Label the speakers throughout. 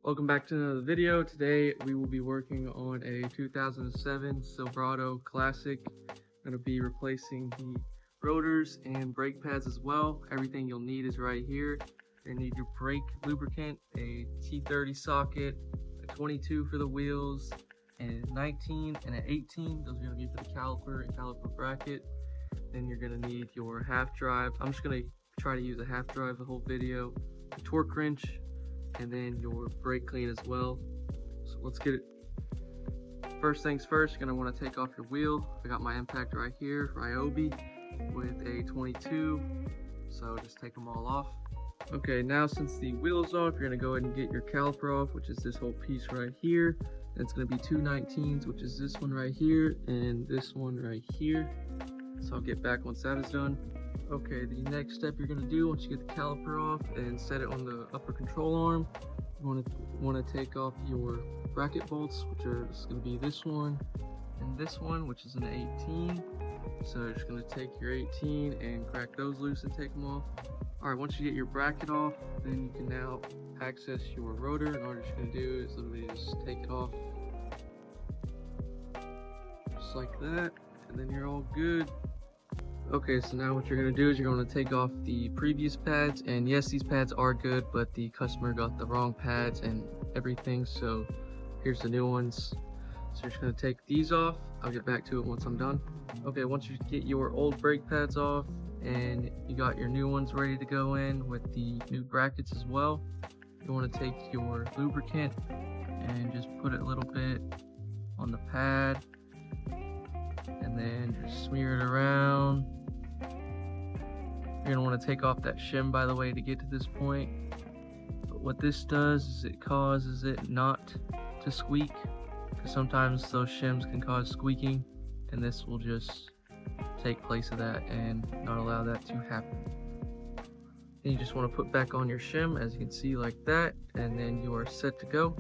Speaker 1: Welcome back to another video. Today we will be working on a 2007 Silverado Classic. I'm going to be replacing the rotors and brake pads as well. Everything you'll need is right here. You need your brake lubricant, a T30 socket, a 22 for the wheels, and a 19 and an 18. Those are going to be for the caliper and caliper bracket. Then you're going to need your half drive. I'm just going to try to use a half drive the whole video, a torque wrench, and then your brake clean as well. So let's get it. First things first, you're gonna want to take off your wheel. I got my impact right here, Ryobi, with a 22. So just take them all off. Okay, now since the wheel is off, you're gonna go ahead and get your caliper off, which is this whole piece right here. And it's gonna be two 19s, which is this one right here and this one right here. So I'll get back once that is done. Okay, the next step you're going to do once you get the caliper off and set it on the upper control arm, you want to take off your bracket bolts, which are just going to be this one and this one, which is an 18. So you're just going to take your 18 and crack those loose and take them off. Alright, once you get your bracket off, then you can now access your rotor. And all you're just going to do is literally just take it off just like that, and then you're all good. Okay, so now what you're going to do is you're going to take off the previous pads, and yes, these pads are good, but the customer got the wrong pads and everything, so here's the new ones. So you're just going to take these off. I'll get back to it once I'm done. Okay, once you get your old brake pads off and you got your new ones ready to go in with the new brackets as well, you want to take your lubricant and just put it a little bit on the pad and then just smear it around. You're going to want to take off that shim, by the way, to get to this point. But what this does is it causes it not to squeak, because sometimes those shims can cause squeaking, and this will just take place of that and not allow that to happen. Then you just want to put back on your shim, as you can see, like that, and then you are set to go.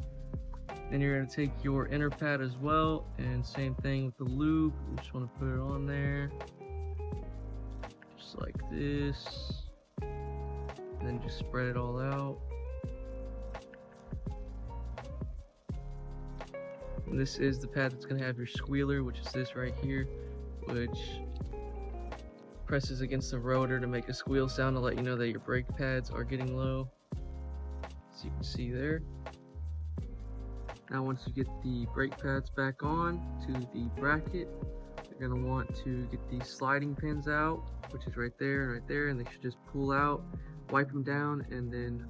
Speaker 1: Then you're going to take your inner pad as well, and same thing with the lube. You just want to put it on there just like this, and then just spread it all out. And this is the pad that's going to have your squealer, which is this right here, which presses against the rotor to make a squeal sound to let you know that your brake pads are getting low, as you can see there. Now once you get the brake pads back on to the bracket, you're going to want to get these sliding pins out, which is right there, and they should just pull out, wipe them down, and then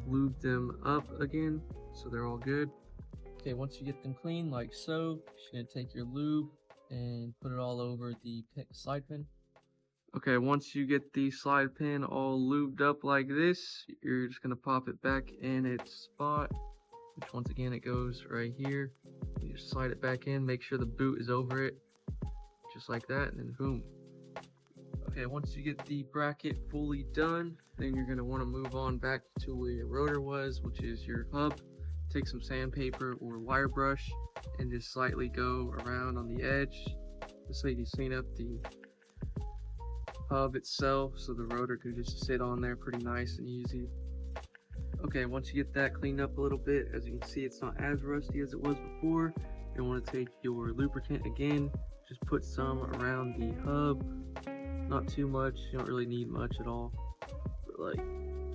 Speaker 1: lube them up again so they're all good. Okay, once you get them clean like so, you're going to take your lube and put it all over the slide pin. Okay, once you get the slide pin all lubed up like this, you're just going to pop it back in its spot, which once again it goes right here. You just slide it back in, make sure the boot is over it, just like that, and then boom. Okay, once you get the bracket fully done, then you're going to want to move on back to where your rotor was, which is your hub. Take some sandpaper or wire brush and just slightly go around on the edge, just so you can clean up the hub itself, so the rotor can just sit on there pretty nice and easy. Okay, once you get that cleaned up a little bit, as you can see, it's not as rusty as it was before. You want to take your lubricant again, just put some around the hub, not too much, you don't really need much at all, but like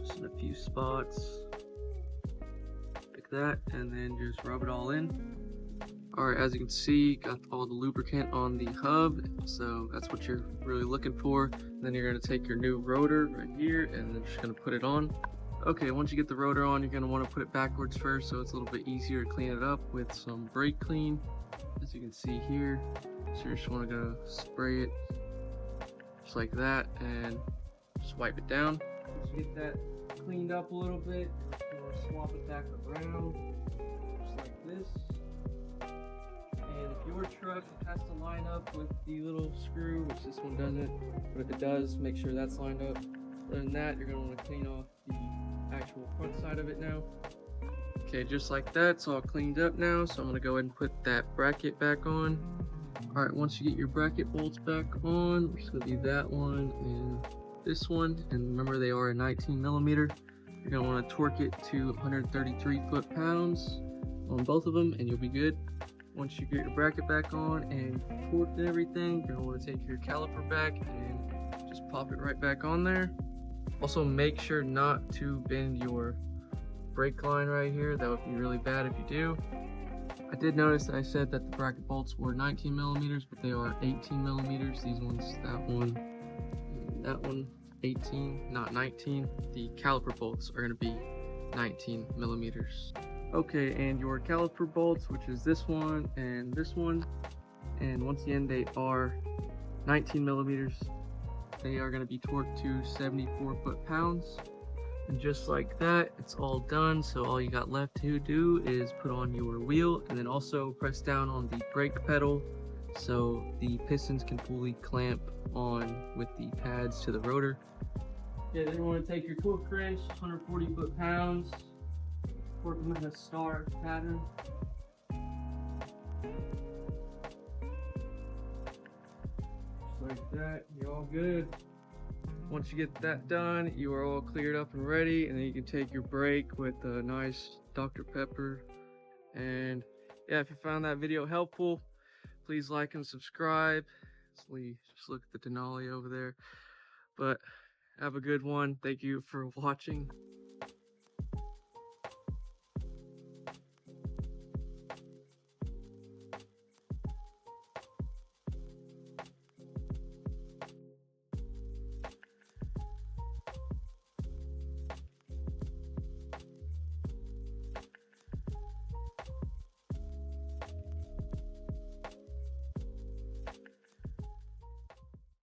Speaker 1: just in a few spots, like that, and then just rub it all in. Alright, as you can see, got all the lubricant on the hub, so that's what you're really looking for. And then you're going to take your new rotor right here, and then just going to put it on. Okay, once you get the rotor on, you're going to want to put it backwards first, so it's a little bit easier to clean it up with some brake clean, as you can see here. So you just want to go spray it just like that and just wipe it down. Once you get that cleaned up a little bit, you're going to swap it back around just like this. And if your truck has to line up with the little screw, which this one doesn't, but if it does, make sure that's lined up. Other than that, you're going to want to clean off the actual front side of it now. Okay, just like that, it's all cleaned up now, so I'm going to go ahead and put that bracket back on. Alright, once you get your bracket bolts back on, it's going to be that one and this one, and remember they are a 19mm. You're going to want to torque it to 133 foot-pounds on both of them, and you'll be good. Once you get your bracket back on and torqued and everything, you're going to want to take your caliper back and just pop it right back on there. Also, make sure not to bend your brake line right here. That would be really bad if you do. I did notice that I said that the bracket bolts were 19 millimeters, but they are 18 millimeters. These ones, that one, and that one, 18, not 19. The caliper bolts are going to be 19 millimeters. Okay, and your caliper bolts, which is this one, and once again, they are 19 millimeters. They are going to be torqued to 74 foot-pounds. And just like that, it's all done. So all you got left to do is put on your wheel and then also press down on the brake pedal so the pistons can fully clamp on with the pads to the rotor. Yeah, then you want to take your torque wrench, 140 foot-pounds, torque them in a star pattern. Just like that, you're all good. Once you get that done, you are all cleared up and ready, and then you can take your break with a nice Dr. Pepper. And yeah, if you found that video helpful, please like and subscribe. Just look at the Denali over there. But have a good one. Thank you for watching.